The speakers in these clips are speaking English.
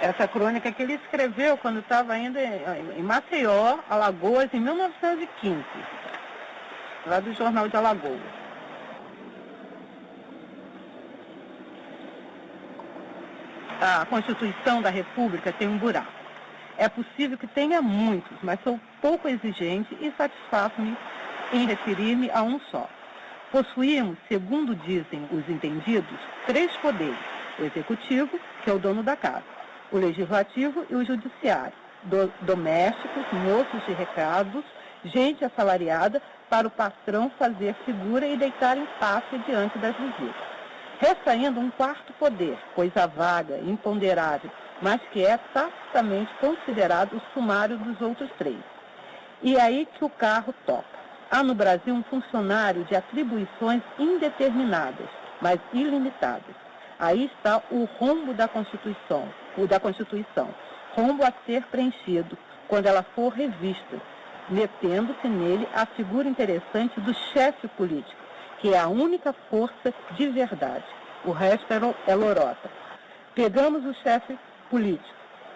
essa crônica que ele escreveu quando estava ainda em Maceió, Alagoas, em 1915, lá do Jornal de Alagoas. A Constituição da República tem um buraco. É possível que tenha muitos, mas sou pouco exigente e satisfaço-me em referir-me a um só. Possuímos, segundo dizem os entendidos, 3 poderes: o executivo, que é o dono da casa, o legislativo e o judiciário, domésticos, moços de recados, gente assalariada para o patrão fazer figura e deitar em face diante das visitas. Resta ainda um 4º poder, coisa vaga, imponderável, mas que é tacitamente considerado o sumário dos outros 3. E é aí que o carro toca. Há no Brasil um funcionário de atribuições indeterminadas, mas ilimitadas. Aí está o rombo da Constituição, rombo a ser preenchido quando ela for revista, metendo-se nele a figura interessante do chefe político, que é a única força de verdade. O resto é lorota. Pegamos o chefe político,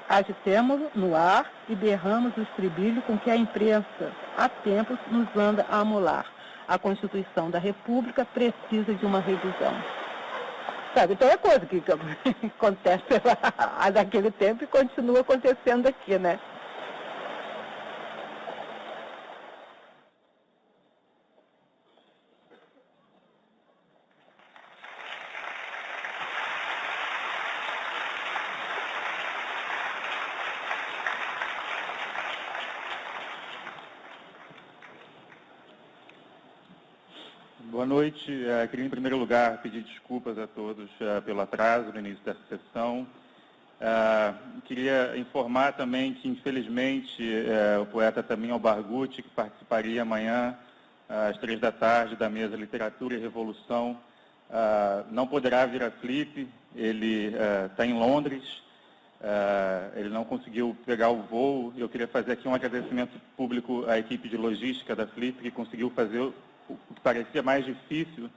agitemo-lo no ar e berramos o estribilho com que a imprensa há tempos nos anda a amolar. A Constituição da República precisa de uma revisão. Sabe, então é coisa que acontece lá naquele tempo e continua acontecendo aqui, né? Boa noite. Queria, em primeiro lugar, pedir desculpas a todos pelo atraso no início dessa sessão. Queria informar também que, infelizmente, o poeta Tamim Albarguti, que participaria amanhã, às 3 da tarde, da mesa Literatura e Revolução, não poderá vir a Flip. Ele está em Londres, ele não conseguiu pegar o voo. Eu queria fazer aqui um agradecimento público à equipe de logística da Flip, que conseguiu fazer o que parecia mais difícil,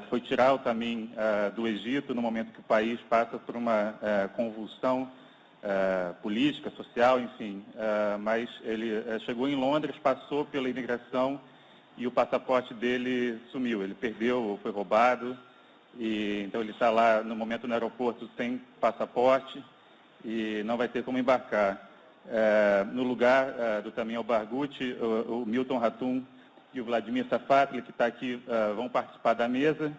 que foi tirar o Tamim do Egito, no momento que o país passa por uma convulsão política, social, enfim. Mas ele chegou em Londres, passou pela imigração e o passaporte dele sumiu. Ele perdeu ou foi roubado, e então ele está lá, no momento, no aeroporto sem passaporte e não vai ter como embarcar. No lugar do Tamim Albarguti, o Milton Ratum e o Vladimir Safatli, que está aqui, vão participar da mesa.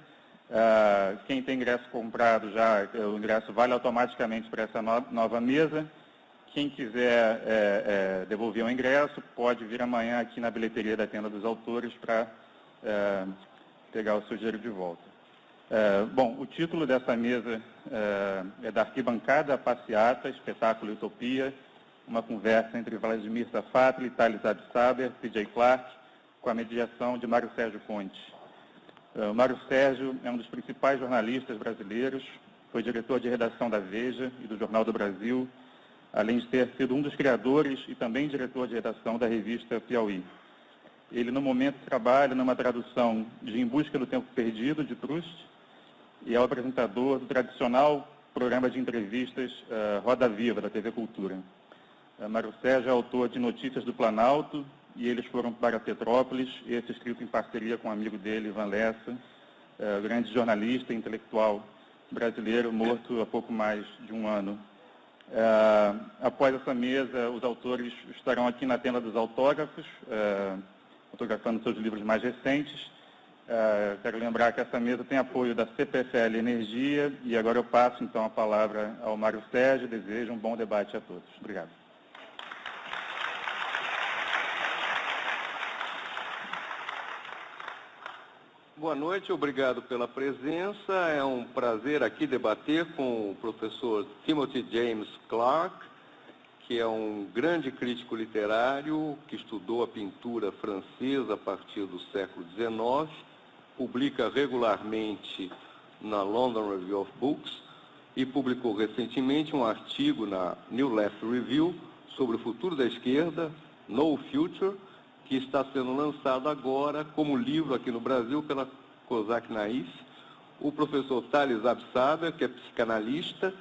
Quem tem ingresso comprado já, o ingresso vale automaticamente para essa nova mesa. Quem quiser devolver o ingresso, pode vir amanhã aqui na bilheteria da Tenda dos Autores para pegar o seu dinheiro de volta. Bom, o título dessa mesa é Da Arquibancada à Passeata, Espetáculo Utopia, uma conversa entre Vladimir Safatli, Thales Absaber, P.J. Clark, com a mediação de Mário Sérgio Conte. O Mário Sérgio é um dos principais jornalistas brasileiros, foi diretor de redação da Veja e do Jornal do Brasil, além de ter sido um dos criadores e também diretor de redação da revista Piauí. Ele, no momento, trabalha numa tradução de Em Busca do Tempo Perdido, de Proust, e é o apresentador do tradicional programa de entrevistas Roda Viva, da TV Cultura. Mário Sérgio é autor de Notícias do Planalto, e eles foram para Petrópolis, esse escrito em parceria com um amigo dele, Ivan Lessa, grande jornalista e intelectual brasileiro, morto há pouco mais de um ano. Após essa mesa, os autores estarão aqui na Tenda dos Autógrafos, autografando seus livros mais recentes. Quero lembrar que essa mesa tem apoio da CPFL Energia, e agora eu passo então a palavra ao Mário Sérgio. Desejo um bom debate a todos. Obrigado. Boa noite, obrigado pela presença. É um prazer aqui debater com o professor Timothy James Clark, que é um grande crítico literário que estudou a pintura francesa a partir do século XIX, publica regularmente na London Review of Books e publicou recentemente um artigo na New Left Review sobre o futuro da esquerda, No Future, que está sendo lançado agora como livro aqui no Brasil pela Cosac Naif. O professor Thales Absaber, que é psicanalista,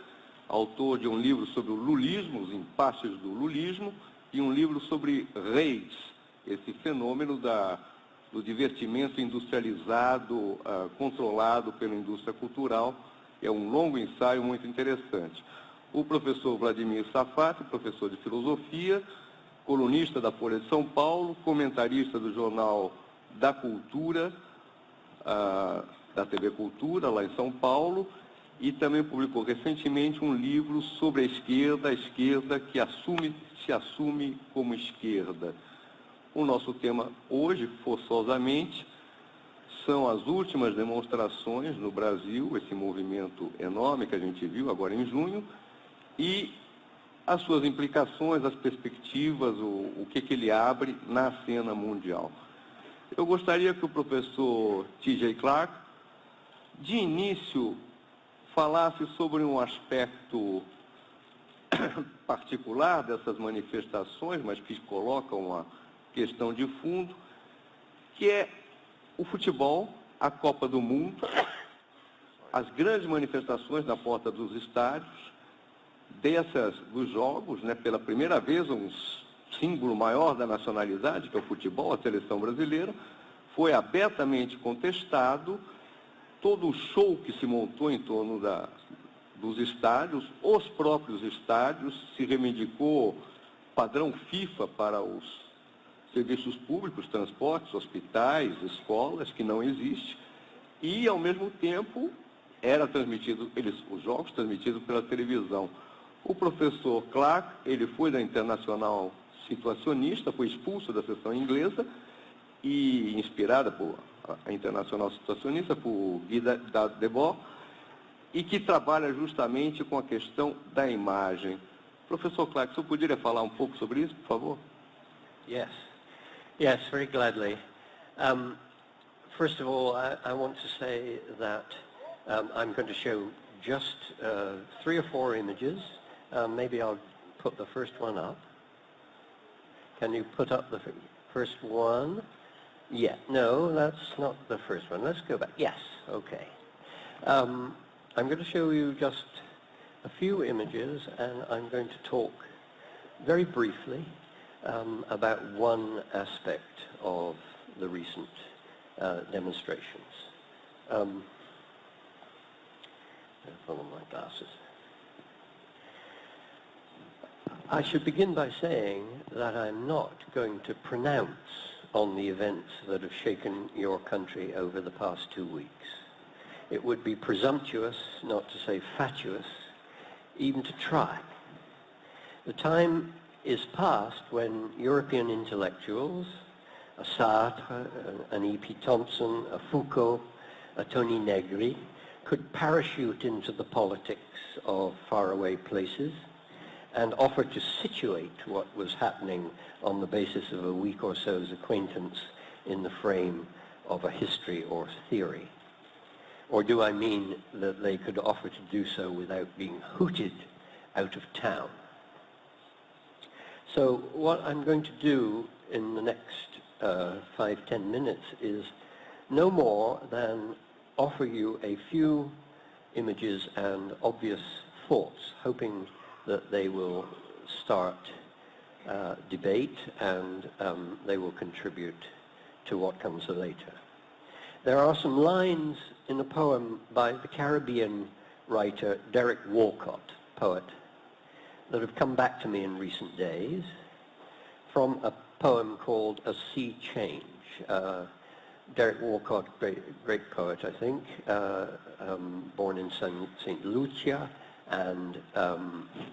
autor de um livro sobre o lulismo, os impasses do lulismo, e um livro sobre reis, esse fenômeno do divertimento industrializado, controlado pela indústria cultural. É um longo ensaio muito interessante. O professor Vladimir Safat, professor de filosofia, colunista da Folha de São Paulo, comentarista do Jornal da Cultura, da TV Cultura, lá em São Paulo, e também publicou recentemente um livro sobre a esquerda que se assume como esquerda. O nosso tema hoje, forçosamente, são as últimas demonstrações no Brasil, esse movimento enorme que a gente viu agora em junho, e as suas implicações, as perspectivas, o que ele abre na cena mundial. Eu gostaria que o professor T.J. Clark, de início, falasse sobre um aspecto particular dessas manifestações, mas que colocam uma questão de fundo, que é o futebol, a Copa do Mundo, as grandes manifestações na porta dos estádios, dos jogos, né, pela primeira vez um símbolo maior da nacionalidade, que é o futebol, a seleção brasileira, foi abertamente contestado, todo o show que se montou em torno dos estádios, os próprios estádios, se reivindicou padrão FIFA para os serviços públicos, transportes, hospitais, escolas, que não existe, e, ao mesmo tempo, era transmitido, os jogos transmitidos pela televisão. O professor Clark, ele foi da Internacional Situacionista, foi expulso da seção inglesa, e inspirada por a Internacional Situacionista, por Guy Debord, e que trabalha justamente com a questão da imagem. Professor Clark, o senhor poderia falar um pouco sobre isso, por favor? Yes, very gladly. First of all, I want to say that I'm going to show just 3 or 4 images. Maybe I'll put the first one up. Can you put up the first one? Yeah, no, that's not the first one. Let's go back. Yes, okay. I'm going to show you just a few images, and I'm going to talk very briefly about one aspect of the recent demonstrations. Follow my glasses. I should begin by saying that I'm not going to pronounce on the events that have shaken your country over the past 2 weeks. It would be presumptuous, not to say fatuous, even to try. The time is past when European intellectuals, a Sartre, an E.P. Thompson, a Foucault, a Tony Negri, could parachute into the politics of faraway places and offer to situate what was happening on the basis of a week or so's acquaintance in the frame of a history or theory. Or do I mean that they could offer to do so without being hooted out of town? So what I'm going to do in the next 5-10 minutes is no more than offer you a few images and obvious thoughts, hoping that they will start debate and they will contribute to what comes later. There are some lines in a poem by the Caribbean writer Derek Walcott, poet, that have come back to me in recent days from a poem called A Sea Change. Derek Walcott, great poet, I think, born in St. Lucia and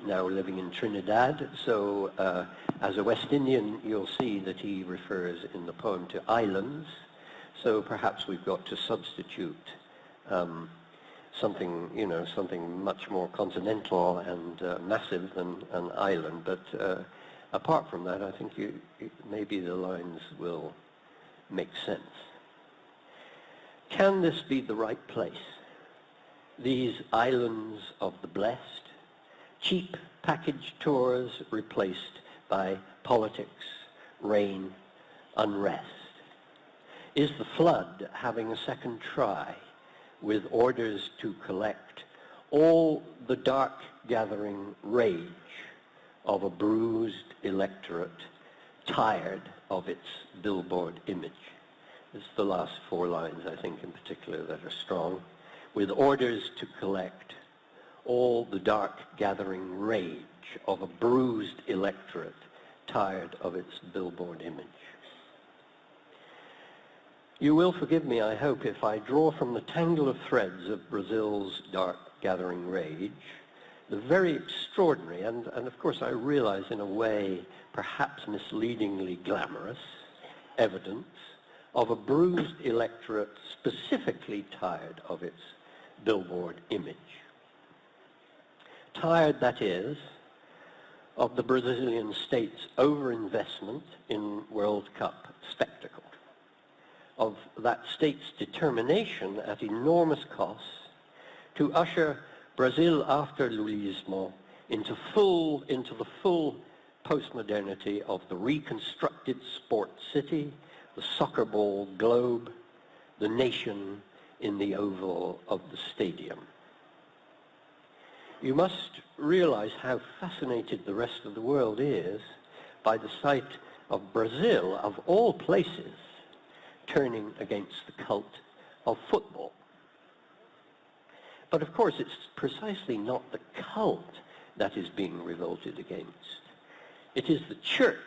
now living in Trinidad. So as a West Indian, you'll see that he refers in the poem to islands. So perhaps we've got to substitute something, something much more continental and massive than an island. But apart from that, I think maybe the lines will make sense. Can this be the right place? These islands of the blessed, cheap package tours replaced by politics, rain, unrest. Is the flood having a second try with orders to collect all the dark gathering rage of a bruised electorate tired of its billboard image. It's the last 4 lines, I think, in particular, that are strong. With orders to collect all the dark gathering rage of a bruised electorate tired of its billboard image. You will forgive me, I hope, if I draw from the tangle of threads of Brazil's dark gathering rage the very extraordinary, and of course I realize in a way perhaps misleadingly glamorous, evidence of a bruised electorate specifically tired of its billboard image. Tired, that is, of the Brazilian state's overinvestment in World Cup spectacle, of that state's determination at enormous costs to usher Brazil after Lulismo into the full postmodernity of the reconstructed sports city, the soccer ball globe, the nation in the oval of the stadium. You must realize how fascinated the rest of the world is by the sight of Brazil, of all places, turning against the cult of football. But of course, it's precisely not the cult that is being revolted against. It is the church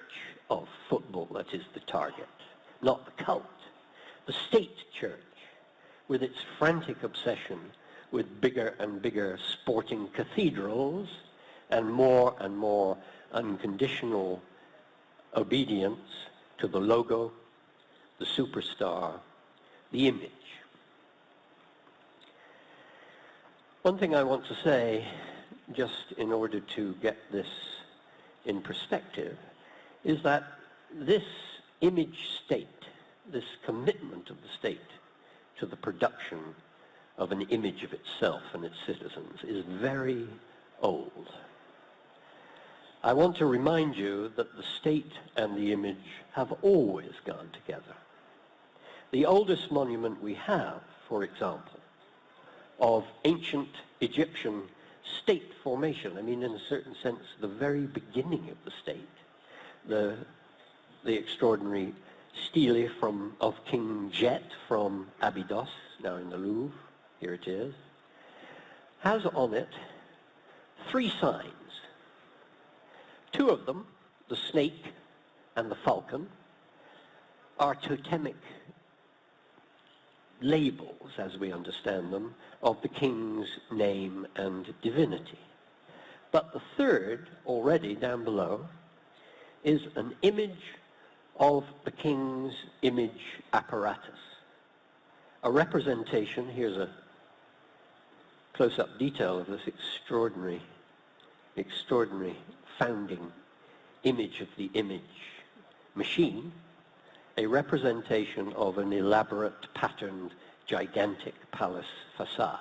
of football that is the target, not the cult. The state church, with its frantic obsession with bigger and bigger sporting cathedrals and more unconditional obedience to the logo, the superstar, the image. One thing I want to say, just in order to get this in perspective, is that this image state, this commitment of the state to the production of an image of itself and its citizens, is very old. I want to remind you that the state and the image have always gone together. The oldest monument we have, for example, of ancient Egyptian state formation, I mean, in a certain sense, the very beginning of the state, the extraordinary stele of King Jet from Abydos, now in the Louvre, here it is, has on it 3 signs. 2 of them, the snake and the falcon, are totemic labels, as we understand them, of the king's name and divinity. But the 3rd, already down below, is an image of the king's image apparatus. A representation, here's a close-up detail of this extraordinary founding image of the image machine, a representation of an elaborate, patterned, gigantic palace facade.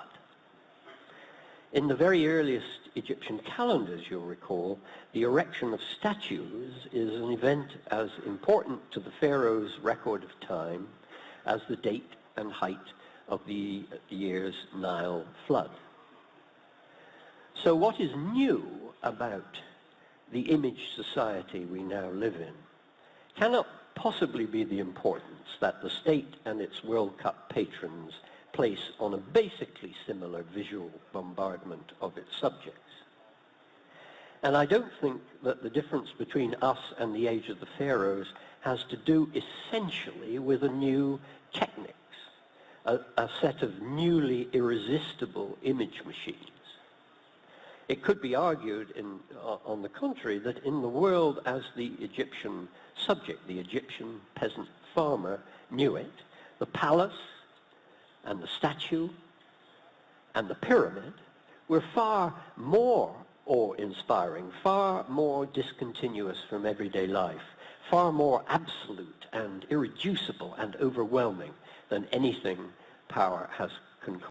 In the very earliest Egyptian calendars, you'll recall, the erection of statues is an event as important to the pharaoh's record of time as the date and height of the year's Nile flood. So what is new about the image society we now live in cannot possibly be the importance that the state and its World Cup patrons place on a basically similar visual bombardment of its subjects. And I don't think that the difference between us and the age of the pharaohs has to do essentially with a new techniques, a set of newly irresistible image machines. It could be argued, on the contrary, that in the world as the Egyptian subject, the Egyptian peasant farmer knew it, the palace and the statue and the pyramid were far more awe-inspiring, far more discontinuous from everyday life, far more absolute and irreducible and overwhelming than anything power has